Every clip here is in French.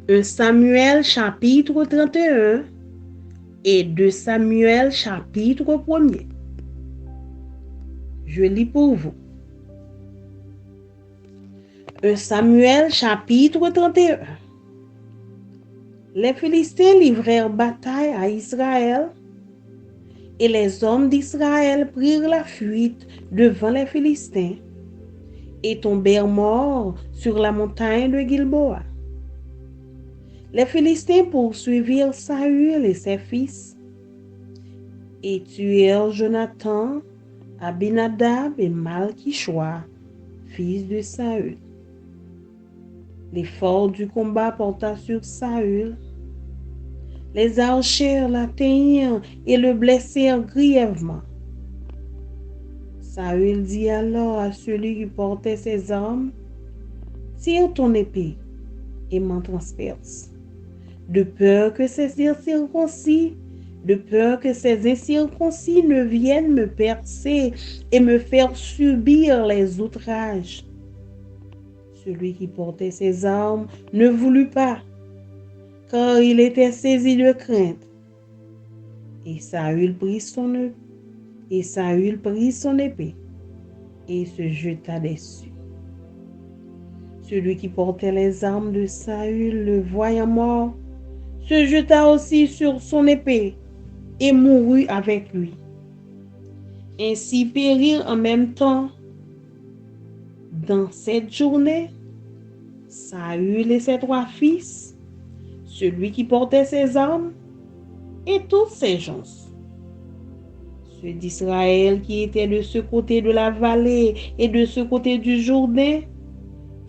1 Samuel chapitre 31 et 2 Samuel chapitre 1er. Je lis pour vous. 1 Samuel chapitre 31. Les Philistins livrèrent bataille à Israël et les hommes d'Israël prirent la fuite devant les Philistins et tombèrent morts sur la montagne de Gilboa. Les Philistins poursuivirent Saül et ses fils et tuèrent Jonathan, Abinadab et Malki-Choua, fils de Saül. L'effort du combat porta sur Saül. Les archers l'atteignirent et le blessèrent grièvement. Saül dit alors à celui qui portait ses armes, « Tire ton épée et m'en transperce, de peur que ces incirconcis ne viennent me percer et me faire subir les outrages. » Celui qui portait ses armes ne voulut pas, car il était saisi de crainte. Et Saül prit son épée et se jeta dessus. Celui qui portait les armes de Saül, le voyant mort, se jeta aussi sur son épée et mourut avec lui. Ainsi périrent en même temps, dans cette journée, Saül et ses 3 fils, celui qui portait ses armes, et tous ses gens. Ceux d'Israël qui étaient de ce côté de la vallée et de ce côté du Jourdain,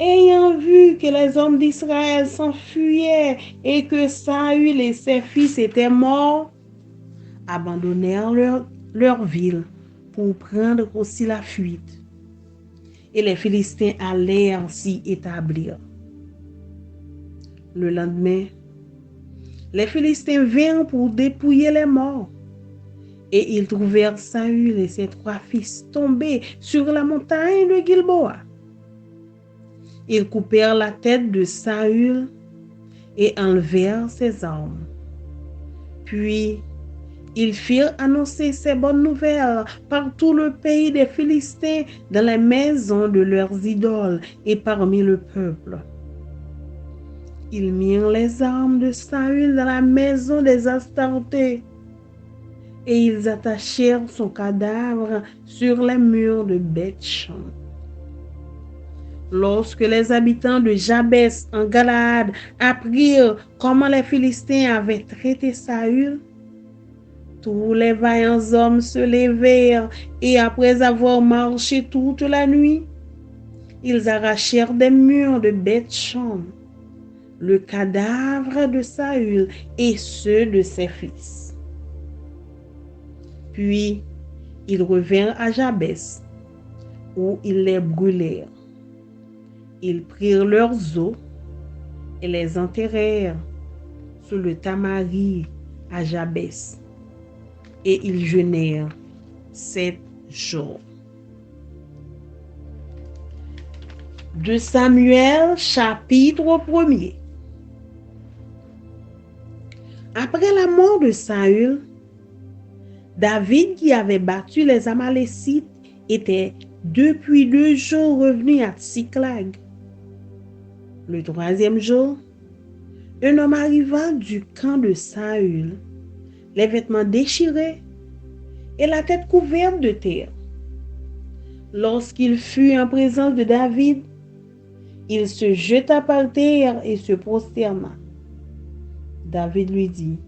ayant vu que les hommes d'Israël s'enfuyaient et que Saül et ses fils étaient morts, abandonnèrent leur ville pour prendre aussi la fuite. Et les Philistins allèrent s'y établir. Le lendemain, les Philistins vinrent pour dépouiller les morts. Et ils trouvèrent Saül et ses 3 fils tombés sur la montagne de Gilboa. Ils coupèrent la tête de Saül et enlevèrent ses armes. Puis, ils firent annoncer ces bonnes nouvelles par tout le pays des Philistins, dans les maisons de leurs idoles et parmi le peuple. Ils mirent les armes de Saül dans la maison des Astartés et ils attachèrent son cadavre sur les murs de Beth-Shan. Lorsque les habitants de Jabès en Galaad apprirent comment les Philistins avaient traité Saül, tous les vaillants hommes se levèrent et après avoir marché toute la nuit, ils arrachèrent des murs de Beth-Shan le cadavre de Saül et ceux de ses fils. Puis, ils revinrent à Jabès, où ils les brûlèrent. Ils prirent leurs os et les enterrèrent sous le tamari à Jabès. Et ils jeûnèrent 7 jours. 2 Samuel chapitre 1er. Après la mort de Saül, David, qui avait battu les Amalécites, était depuis 2 jours revenu à Tsiklag. Le 3e jour, un homme arriva du camp de Saül, les vêtements déchirés et la tête couverte de terre. Lorsqu'il fut en présence de David, Il se jeta par terre et se prosterna. David lui dit,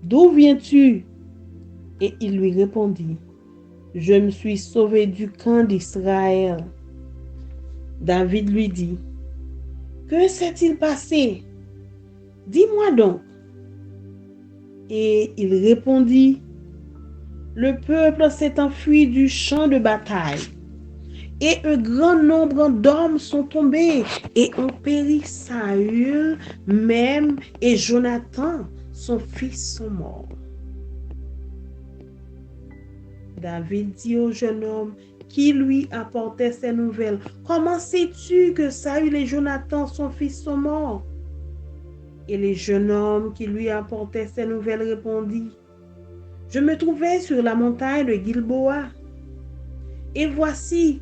d'où viens-tu? Et il lui répondit, je me suis sauvé du camp d'Israël. David lui dit, que s'est-il passé? Dis-moi donc. Et il répondit, le peuple s'est enfui du champ de bataille, et un grand nombre d'hommes sont tombés et ont péri. Saül même et Jonathan, son fils, sont morts. David dit au jeune homme qui lui apportait ces nouvelles, comment sais-tu que Saül et Jonathan, son fils, sont morts? Et le jeune homme qui lui apportait ces nouvelles répondit, je me trouvais sur la montagne de Gilboa, et voici,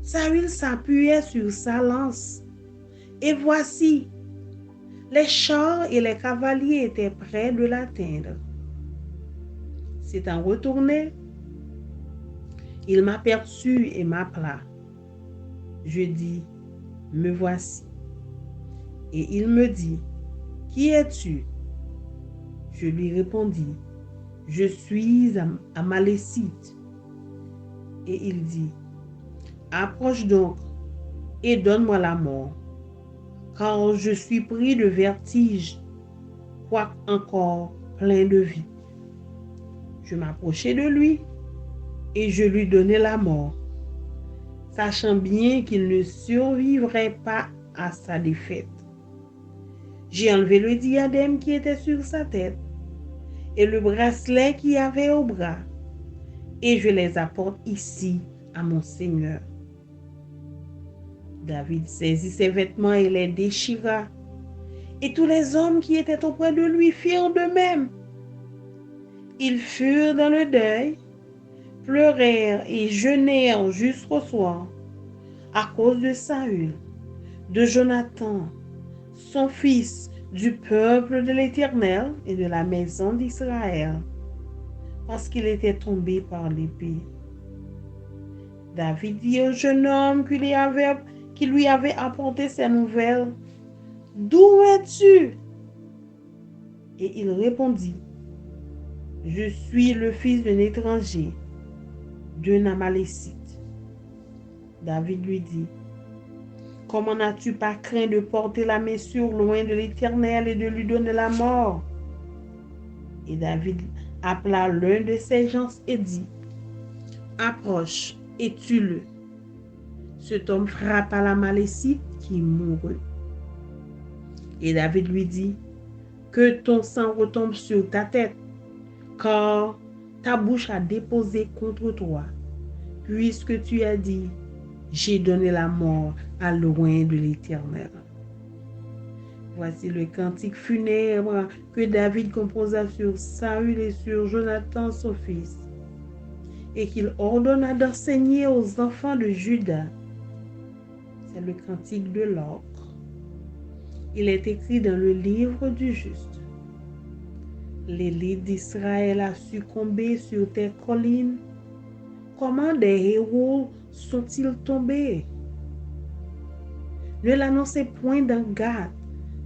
Saül s'appuyait sur sa lance, et voici, les chars et les cavaliers étaient près de l'atteindre. S'étant retourné, il m'aperçut et m'appela. Je dis, me voici. Et il me dit, qui es-tu? Je lui répondis, je suis Amalécite. Et il dit, approche donc et donne-moi la mort, car je suis pris de vertige, quoique encore plein de vie. Je m'approchai de lui et je lui donnai la mort, sachant bien qu'il ne survivrait pas à sa défaite. J'ai enlevé le diadème qui était sur sa tête et le bracelet qu'il avait au bras, et je les apporte ici à mon Seigneur. David saisit ses vêtements et les déchira, et tous les hommes qui étaient auprès de lui firent de même. Ils furent dans le deuil, pleurèrent et jeûnèrent jusqu'au soir, à cause de Saül, de Jonathan, son fils, du peuple de l'Éternel et de la maison d'Israël, parce qu'il était tombé par l'épée. David dit au jeune homme qui lui avait apporté ces nouvelles, d'où es-tu? Et il répondit, je suis le fils d'un étranger, d'un Amalécite. David lui dit, comment n'as-tu pas craint de porter la main sur loin de l'Éternel et de lui donner la mort? Et David appela l'un de ses gens et dit, approche et tue-le. Cet homme frappa l'Amalécite qui mourut. Et David lui dit, que ton sang retombe sur ta tête, car ta bouche a déposé contre toi, puisque tu as dit, j'ai donné la mort à loin de l'Éternel. Voici le cantique funèbre que David composa sur Saül et sur Jonathan son fils, et qu'il ordonna d'enseigner aux enfants de Juda. C'est le cantique de l'ordre. Il est écrit dans le livre du juste. L'élite d'Israël a succombé sur tes collines. Comment des héros sont-ils tombés? Ne l'annoncez point dans Gad,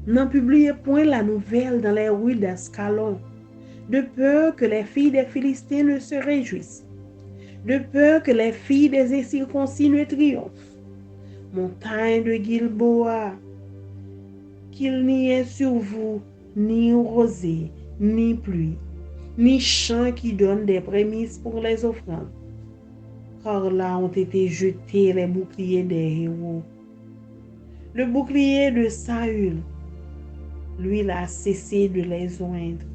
n'en publiez point la nouvelle dans les rues d'Ascalon, de peur que les filles des Philistins ne se réjouissent, de peur que les filles des incirconcis ne triomphent. Montagne de Gilboa, qu'il n'y ait sur vous ni rosée, ni pluie, ni champ qui donne des prémices pour les offrandes, car là ont été jetés les boucliers des héros. Le bouclier de Saül, lui, a cessé de les oindre.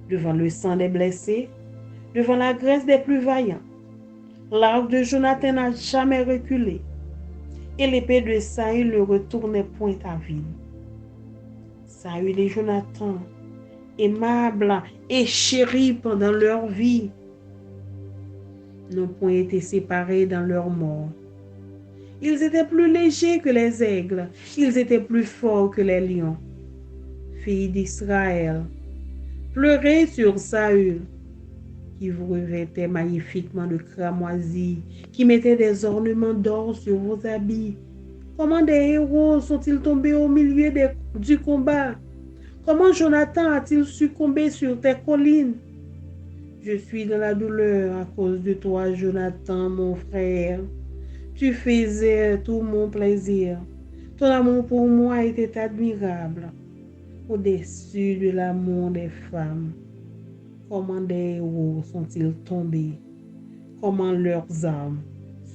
Devant le sang des blessés, devant la graisse des plus vaillants, l'arc de Jonathan n'a jamais reculé, et l'épée de Saül ne retournait point à vide. Saül et Jonathan, aimables et chéris pendant leur vie, n'ont point été séparés dans leur mort. Ils étaient plus légers que les aigles, ils étaient plus forts que les lions. Filles d'Israël, pleurez sur Saül, qui vous revêtait magnifiquement de cramoisi, qui mettait des ornements d'or sur vos habits, Comment des héros sont-ils tombés au milieu du combat? Comment Jonathan a-t-il succombé sur tes collines? Je suis dans la douleur à cause de toi, Jonathan, mon frère. Tu faisais tout mon plaisir. Ton amour pour moi était admirable, au-dessus de l'amour des femmes. Comment des héros sont-ils tombés? Comment leurs âmes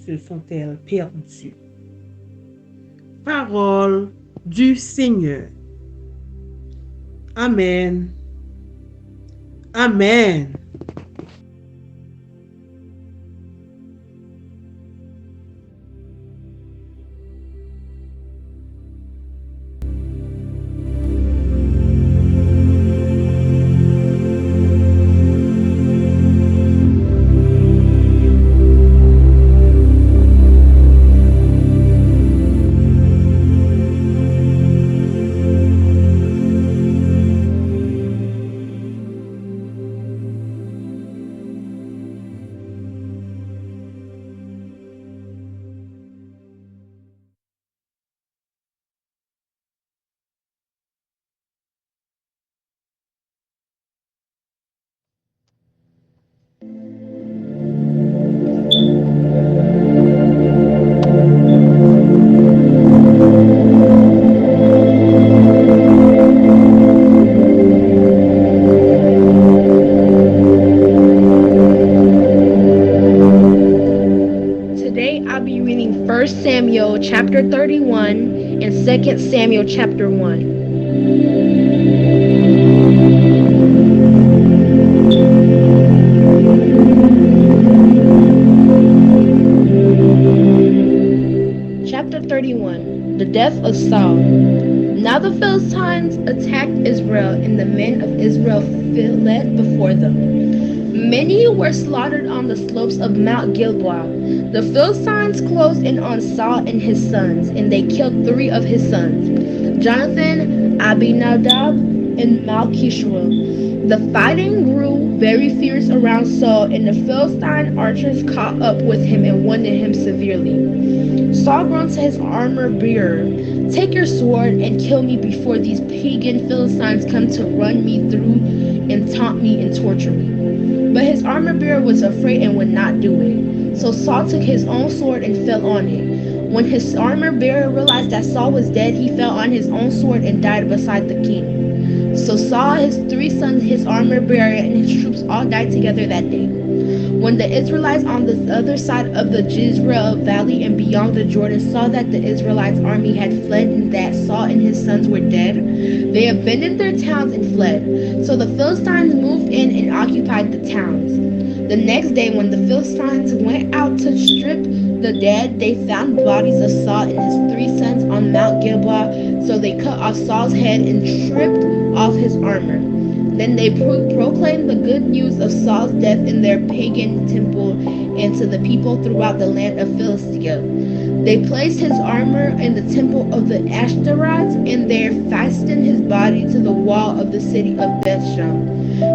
se sont-elles perdues? Parole du Seigneur. Amen. Amen. Today I'll be reading 1 Samuel chapter 31 and 2 Samuel chapter 1. Chapter 31. The death of Saul. Now the Philistines attacked Israel, and the men of Israel fled before them. Many were slaughtered on the slopes of Mount Gilboa. The Philistines closed in on Saul and his sons, and they killed 3 of his sons, Jonathan, Abinadab, and Malchishua. The fighting grew very fierce around Saul, and the Philistine archers caught up with him and wounded him severely. Saul groaned to his armor-bearer, "Take your sword and kill me before these pagan Philistines come to run me through and taunt me and torture me." But his armor-bearer was afraid and would not do it. So Saul took his own sword and fell on it. When his armor-bearer realized that Saul was dead, he fell on his own sword and died beside the king. So Saul, his 3 sons, his armor-bearer, and his troops all died together that day. When the Israelites on the other side of the Jezreel Valley and beyond the Jordan saw that the Israelites' army had fled and that Saul and his sons were dead, they abandoned their towns and fled. So the Philistines moved in and occupied the towns. The next day, when the Philistines went out to strip the dead, they found bodies of Saul and his 3 sons on Mount Gilboa. So they cut off Saul's head and stripped off his armor. Then they proclaimed the good news of Saul's death in their pagan temple and to the people throughout the land of Philistia. They placed his armor in the temple of the Ashtaroth, and there fastened his body to the wall of the city of Bethshan.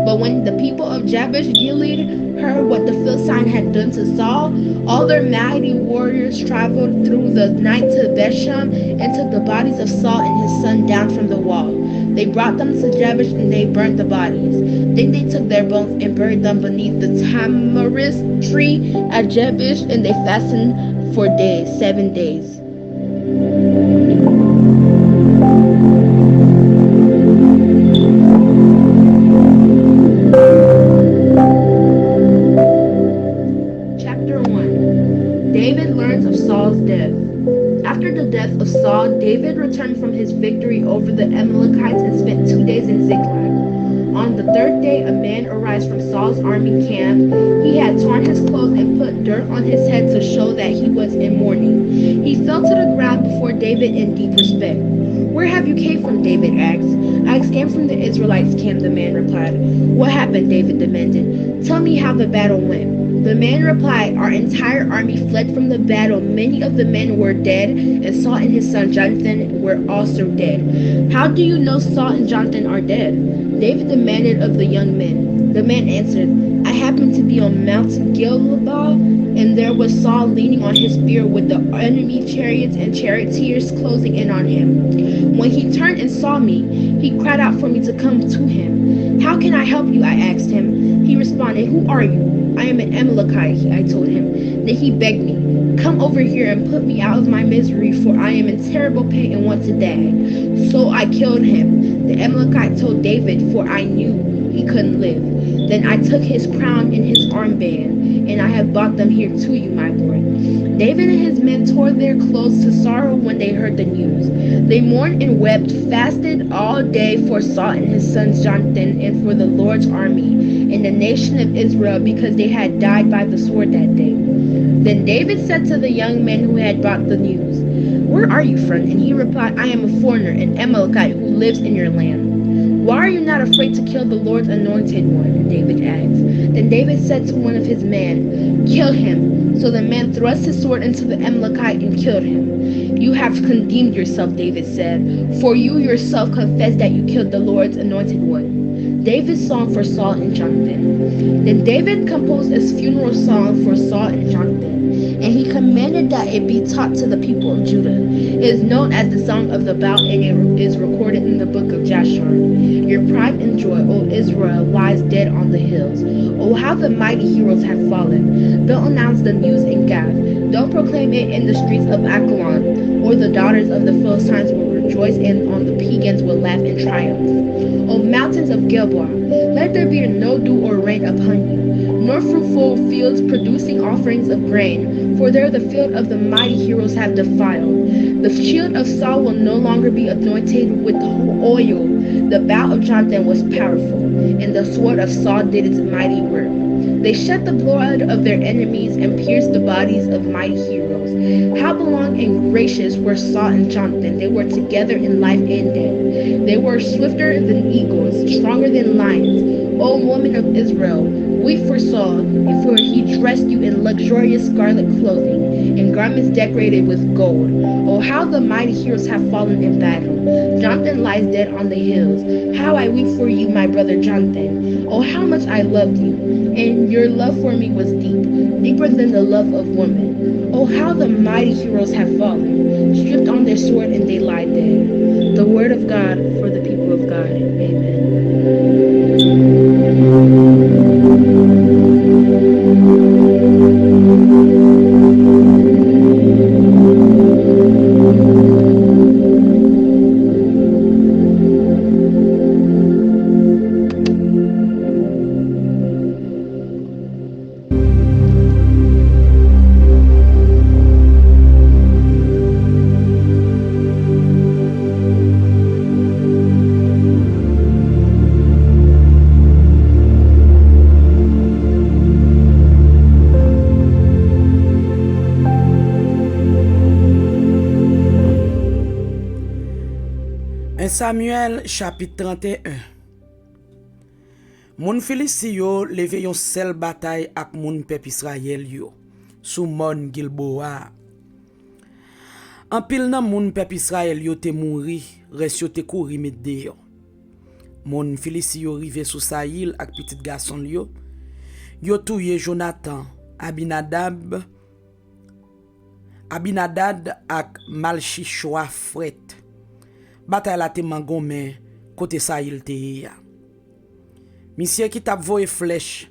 But when the people of Jabesh Gilead heard what the Philistine had done to Saul, all their mighty warriors traveled through the night to Bethshan and took the bodies of Saul and his son down from the wall. They brought them to Jabesh and they burned the bodies. Then they took their bones and buried them beneath the tamarisk tree at Jabesh, and they fasted for days, 7 days. Chapter 1. David learns of Saul's death. After the death of Saul, David returned from his victory over the Amalekites and spent 2 days in Ziklag. On the 3rd day, a man arrived from Saul's army camp. He had torn his clothes and put dirt on his head to show that he was in mourning. He fell to the ground before David in deep respect. "Where have you came from?" David asked. "I came from the Israelites' camp," the man replied. "What happened?" David demanded. "Tell me how the battle went." The man replied, "Our entire army fled from the battle. Many of the men were dead, and Saul and his son Jonathan were also dead." "How do you know Saul and Jonathan are dead?" David demanded of the young men. The man answered, "I happened to be on Mount Gilboa And there was Saul leaning on his spear with the enemy chariots and charioteers closing in on him. When he turned and saw me, he cried out for me to come to him. How can I help you? I asked him. He responded, Who are you? I am an Amalekite, I told him. Then he begged me, Come over here and put me out of my misery, for I am in terrible pain and want to die. So I killed him. The Amalekite told David, for I knew he couldn't live. Then I took his crown and his armband, and I have brought them here to you, my lord. David and his men tore their clothes to sorrow when they heard the news. They mourned and wept, fasted all day for Saul and his sons Jonathan, and for the Lord's army and the nation of Israel, because they had died by the sword that day. Then David said to the young men who had brought the news, Where are you from? And he replied, I am a foreigner, an Amalekite who lives in your land. Why are you not afraid to kill the Lord's anointed one? David asked. Then David said to one of his men, Kill him. So the man thrust his sword into the Amalekite and killed him. You have condemned yourself, David said, for you yourself confessed that you killed the Lord's anointed one. David's song for Saul and Jonathan. Then David composed a funeral song for Saul and Jonathan, and he commanded that it be taught to the people of Judah. It is known as the Song of the Bout, and it is recorded in the book of Jasher. Your pride and joy, O Israel, lies dead on the hills. Oh, how the mighty heroes have fallen. Don't announce the news in Gath. Don't proclaim it in the streets of Akalon, or the daughters of the Philistines will rejoice, and on the pagans will laugh in triumph. O mountains of Gilboa, let there be no dew or rain upon you, nor fruitful fields producing offerings of grain, for there the field of the mighty heroes have defiled. The shield of Saul will no longer be anointed with oil. The bow of Jonathan was powerful, and the sword of Saul did its mighty work. They shed the blood of their enemies and pierced the bodies of mighty heroes. How long and gracious were Saul and Jonathan. They were together in life and death. They were swifter than eagles, stronger than lions. O woman of Israel, weep for Saul, for he dressed you in luxurious scarlet clothing, and garments decorated with gold. Oh, how the mighty heroes have fallen in battle. Jonathan lies dead on the hills. How I weep for you, my brother Jonathan. Oh, how much I loved you, and your love for me was deep, deeper than the love of woman. Oh, how the mighty heroes have fallen, stripped on their sword, and they lie dead. The word of God for the people of God. Amen. Samuel chapitre 31. Moun Filisti yo leve yon sel bataille ak moun pep Israël yo sou Mon Gilboa. An pil nan moun pep Israël yo te mouri, res yo te kouri medde yo. Moun Filisti yo rive sou Saïl ak petit garçon yo. Yo touye Jonathan, Abinadad ak Malchichoa fret. Bataille la te mangon côté Saïl te ya. Monsieur qui t'a voye flèche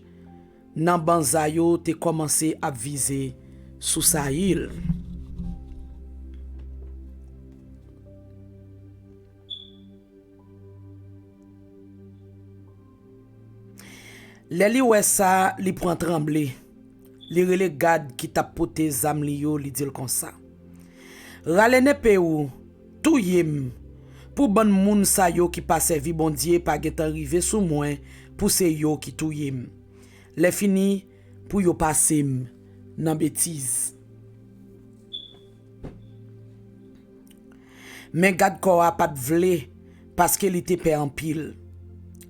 nan banza yo te commencé à viser sous Saïl. Li wè sa li prend tremblé. Li rele gad qui t'a pote zam li yo li dil kon sa. Rale ne pe ou tou yem. Pour bon moun sa yo qui pa servi bon Dieu pa get arrivé sous moi pour se yo qui touyem. Le fini pour yo passem nan bêtise. Men gad ko a pas vle parce que li te pe en pile.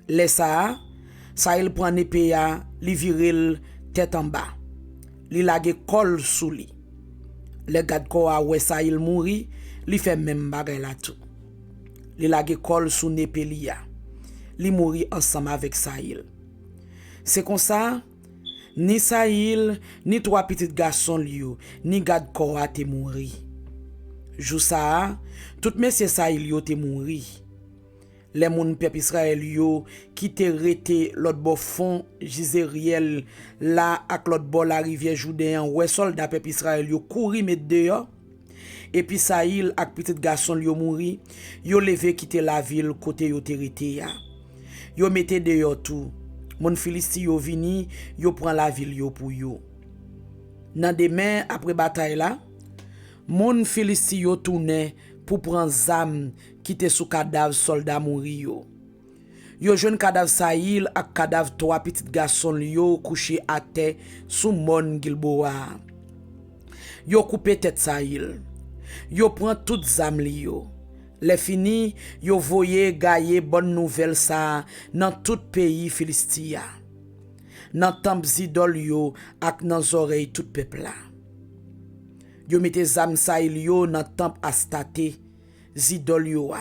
Le sa il prend épée ya, li viril tête en bas. Li lage kol sou li. Le gad ko a wè sa il mouri, li fait même bagay la tout. Li lage kol sou Nepelia. Li mouri ensemble avec Saïl. C'est comme ça, Ni Saïl, ni trois petits garçons liyo, ni Gad Kora te mouri. Jou sa, tout messieurs Saïl yo te mouri. Les moun peuple Israël yo qui te rete l'autre bo fond Jizeriel là ak l'autre bo la rivière Jourdain, ouais soldat peuple Israël yo couri met dehors. Et puis Saïl ak petit garçon yo mouri, yo levé quitter la ville côté yo te rete ya. Yo mette dehors tout. Mon Filisti yo vini, yo prend la ville yo pour yo. Nan demain après bataille là, mon Filisti yo tourne pour prendre zam qui te sous cadavre soldat mouri yo. Yo jeune cadavre Saïl ak cadavre trois petits garçons yo couché à terre sous mon Gilboa. Yo coupé tête Saïl. Yo prend toute zam li yo. Les fini, yo voye gaye bonne nouvelle ça dans tout pays Philistia. Dans temple zidol yo ak dans oreille tout peuple là. Yo mette zam Saïl yo dans temple Astarte, zidol yo a.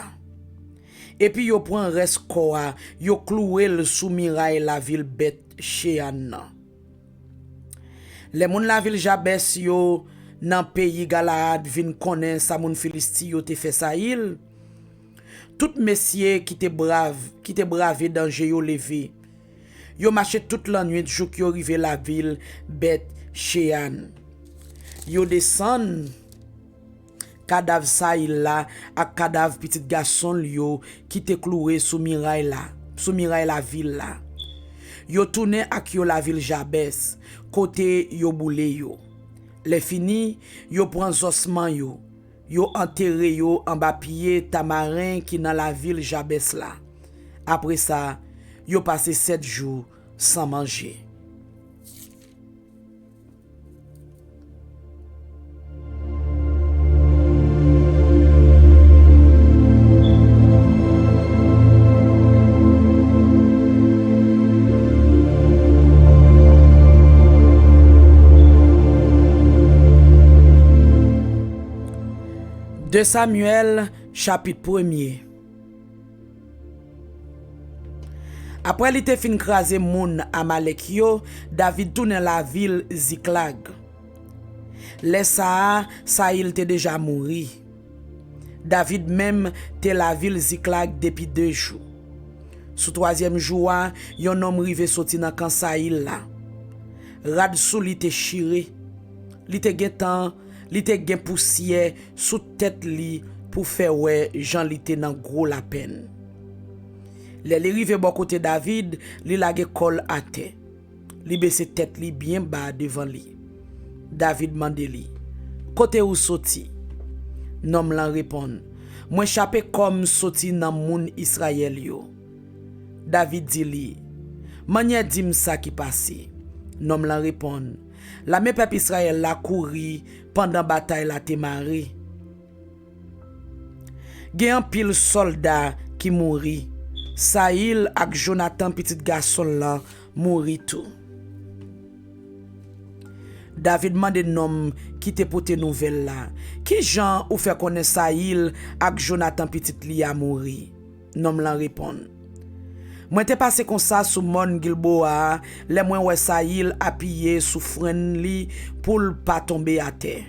Et puis yo prend res koa, yo cloué le sous miraille la ville bête Shean. Les moun la ville Jabes yo dans pays Galaad vin konnen sa moun Filisti yo te fait Saïl. Tout messieurs qui te bravé danger yo levé. Yo marché toute la nuit jou ki yo rive la ville bête Shean. Yo descend cadavre Saïl là ak cadavre petit garçon yo qui te cloué sous miraille la ville là. Yo tourné ak yo la ville Jabes côté yo boule yo. Les fini yo prend osman yo. Yo enterré yo en bas pied tamarin qui dans la ville Jabes là. Après ça, yo passé 7 jours sans manger. De Samuel, chapitre 1er. Après li te fin krasé moun Amalek yo, David tourne la ville Ziklag. Les Saïl te déjà mouri. David même te la ville Ziklag depuis 2 jours. Sous 3e jour, yon homme rive sorti dans camp Saïl là. Rad sou li te chiré. Li te gen poussière sous tête li pour faire ouais Jean li te nan gros la peine. Les rive bon côté David, li lage kol à terre. Li baisse tête li bien bas devant li. David mande li, côté ou sorti? Nom lan répond, moi chapé comme sorti nan moun Israël yo. David dit li, manye dim sa qui passé. Nom lan répond, la me peuple Israël la couri pendant bataille la te maré. Gen an pile soldat qui mouri. Saïl ak Jonathan petit garçon là mouri tout. David mande nom qui te pote nouvelle là. Qui Jean ou fait connaître Saïl ak Jonathan petit li a mouri? Nom lan répond. Moi te passé comme ça sous mon Gilboa, les moi ouais Saïl appuyé sous frein li pour pas tomber à terre.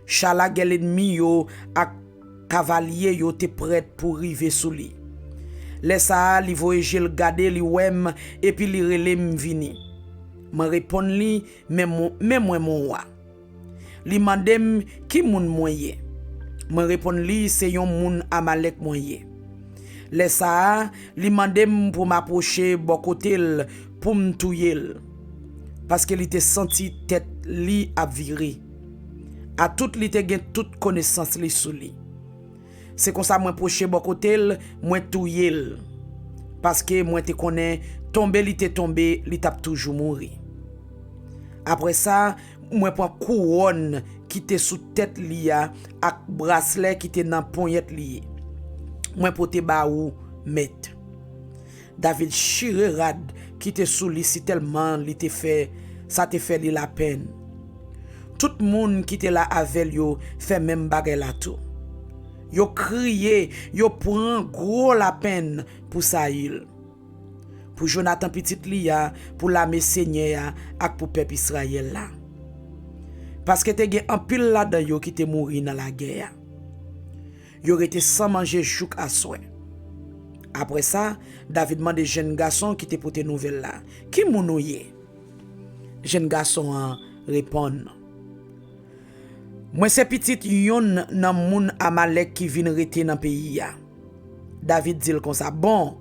Chala gel ennemi yo ak cavalier yo te prêt pour river sous li. Les ça li voyage le garder li wem et puis li relem vini. Me répond li même moi mon wa. Li mandem ki moun moyen. Me répond li c'est yon moun Amalek moyen. Les ça li mandem pour m'approcher bon côté pour m'touyer parce que li te senti tête li a viré. A tout li te gen toute connaissance li sou li. C'est comme ça moi approcher bon côté moi touyer parce que moi te connais tomber li te tomber li tap toujours mourir. Après ça moi prend couronne qui te sous tête li a ak bracelet qui te dans poignette li. Moi pote ba ou met. David chire rad qui te sous li si tellement li te fait ça te fait li la peine. Tout monde qui te là avec yo fait même bagay la tout. Yo crié, yo prend gros la peine pour Saïl. pour Jonathan petit Lia, pour l'armée Seigneur ak pour peuple Israël là. Parce que te gen un pile là-dedans yo qui te mouri dans la guerre. Yo été sans manger jouk à soin. Après ça, David demande jeune garçon qui te porté nouvelle là. Qui mounouye? Jeune garçon répond. Moi c'est petit yon nan moun Amalek qui vinn rete dans pays ya. David dit comme ça. Bon,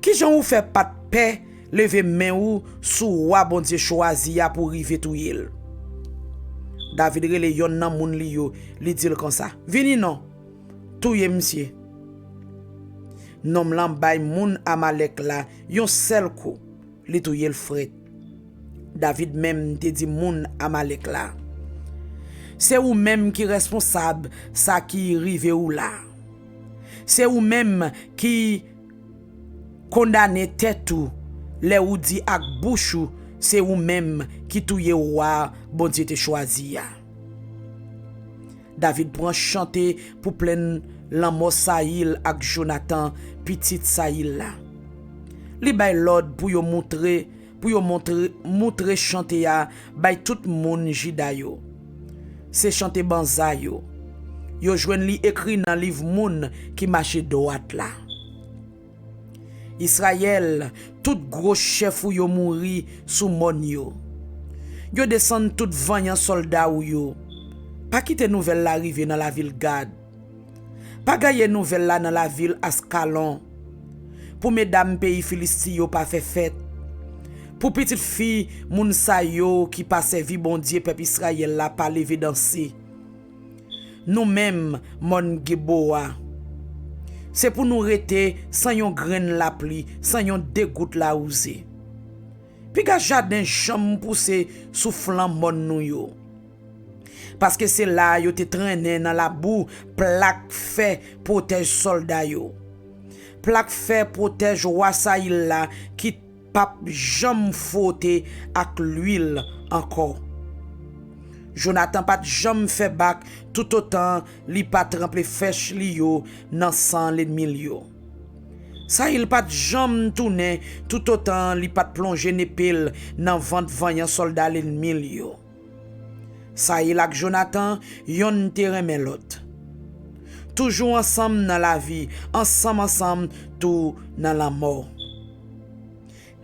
qui j'en ou fait pas de paix, lever main ou sou roi bon Dieu choisi ya pour rive tout yel. David rele yon nan moun li yo, li dit comme ça. Vini non. Touye monsieur. Nom lan bay moun Amalek la, yon sel coup, li touye le fret. David même te dit moun Amalek la. C'est ou même qui responsable ça qui rive ou là. C'est ou même qui condamne tête ou les ou dit ak bouchou, c'est ou même qui touye roi bon Dieu te choisi ya. David prend chanter pour plein l'amour Saïl ak Jonathan petit Saïl là. Li bay l'ordre pour yo montrer chanter ya bay tout moun jida yo. C'est chanter banza yo. Yo jwenn li écrit dans livre moun qui marche droite là. Israël, tout gros chef ou yo mouri sous mon yo. Yo descend tout vaillant soldat ou yo. Pas quitter nouvelle la arriver dans la ville Gad. Pas gagne nouvelle là dans la ville Ascalon. Pour mesdames pays Philistie yo pas fait fête. Pour petite fille moun sa yo qui pas servi bon Dieu peuple Israël là pas lever danser. Nous même mon Geboa. C'est pour nous rester sans yon graine la pluie, sans yon dégoutte la ousé. Puis ga jardin chambre poussé soufflant mon nou yo. Parce que c'est là yo te traîné dans la boue, plaque fait protège soldat yo. Plaque fait protège roi Saïl là qui pape jam fauté ak l'huile encore. Jonathan pat jam fait bac tout autant li pat rempli fèche li yo nan sang l'ennemi yo. Saïl pat jam tourner tout autant li pat plonger n'épile nan vent vaillant soldat l'ennemi yo. Saïl ak Jonathan yon te remen l'autre. Toujours ensemble dans la vie, ensemble tout dans la mort.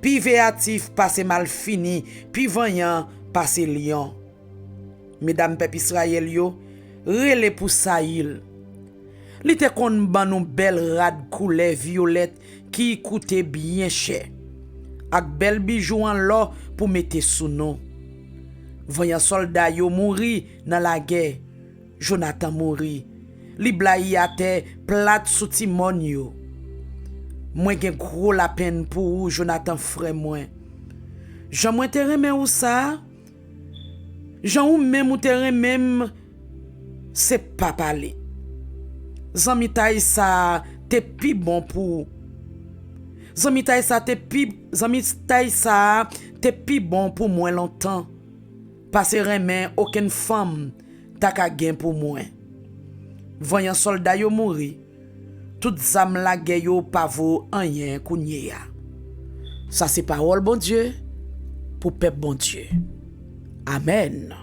Pi véatif passe mal fini, pi vaillant passe lion. Mesdames peuple Israël yo, rele pour Saïl. Li te kon ban nou bel rad couleur violette qui coûtait bien cher. Ak bel bijou en l'or pour mettre sous nous. Voyant soldat yo mouri dans la guerre, Jonathan mouri. Li blayi a terre plate sous timon yo. Moi gen gros la peine pour Jonathan frère moi. Jean moi te remen ou ça? Jean ou même ou te remen c'est pas parler. Zami tay ça te pi bon pour. Zami tay ça te pi bon pour moi longtemps. Parce remen aucune femme ta ka gen pour moi. Voyant soldat yo mouri. Tout zam la guerre yo pa vaut rien kounye ya. Ça c'est parole bon Dieu pour peuple bon Dieu. Amen.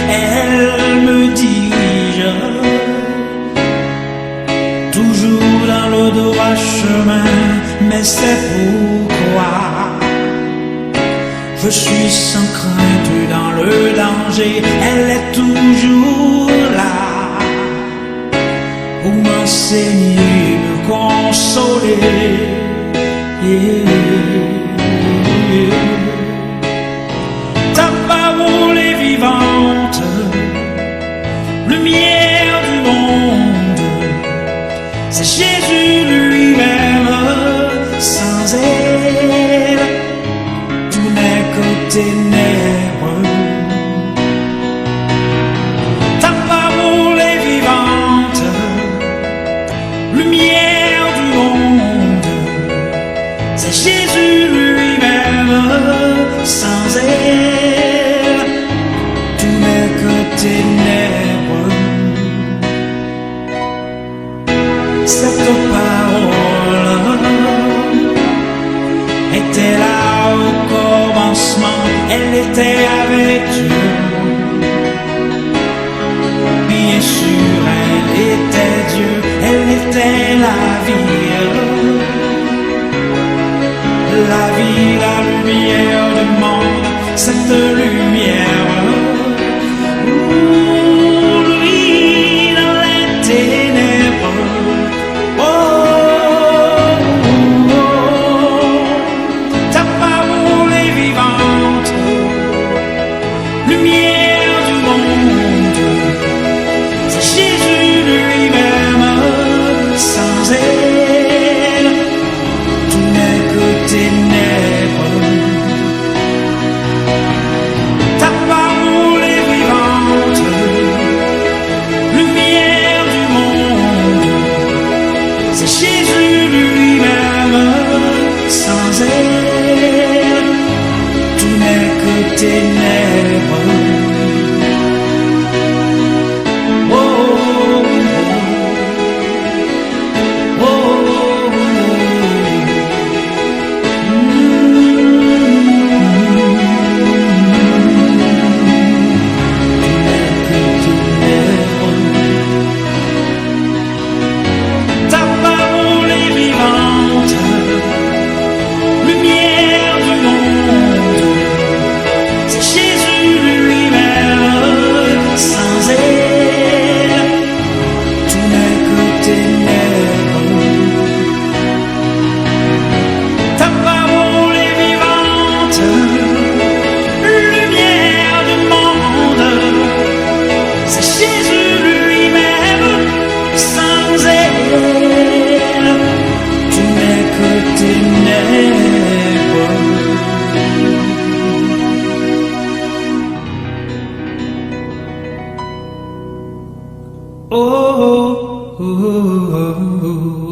elle me dirige toujours dans le droit chemin, mais c'est pourquoi je suis sans crainte dans le danger. Elle est toujours là pour m'enseigner, me consoler. Ta parole est vivante, lumière du monde. C'est Jésus lui-même, sans elle, tout n'est que ténèbres. Ta parole est vivante, lumière du monde. C'est Jésus lui-même, sans elle, tout n'est que ténèbres. Cette parole était là au commencement, elle était avec Dieu. Bien sûr, elle était Dieu, elle était la vie, la lumière du monde, cette lumière. Lui dans les ténèbres. Ta parole est vivante, lumière du monde. C'est Jésus lui-même, sans elle, tout n'est que ténèbres. Ta parole est vivante, lumière du monde. C'est Jésus lui-même, sans elle, tout n'est que ténèbres. Oh, oh, oh, oh, ta parole est vivante, lumière du monde. C'est Jésus lui-même, sans elle, tout n'est que ténèbres. Ta parole est vivante, lumière du monde. C'est Jésus lui-même, sans elle, tout n'est que ténèbres. Oh, oh, oh, oh, oh.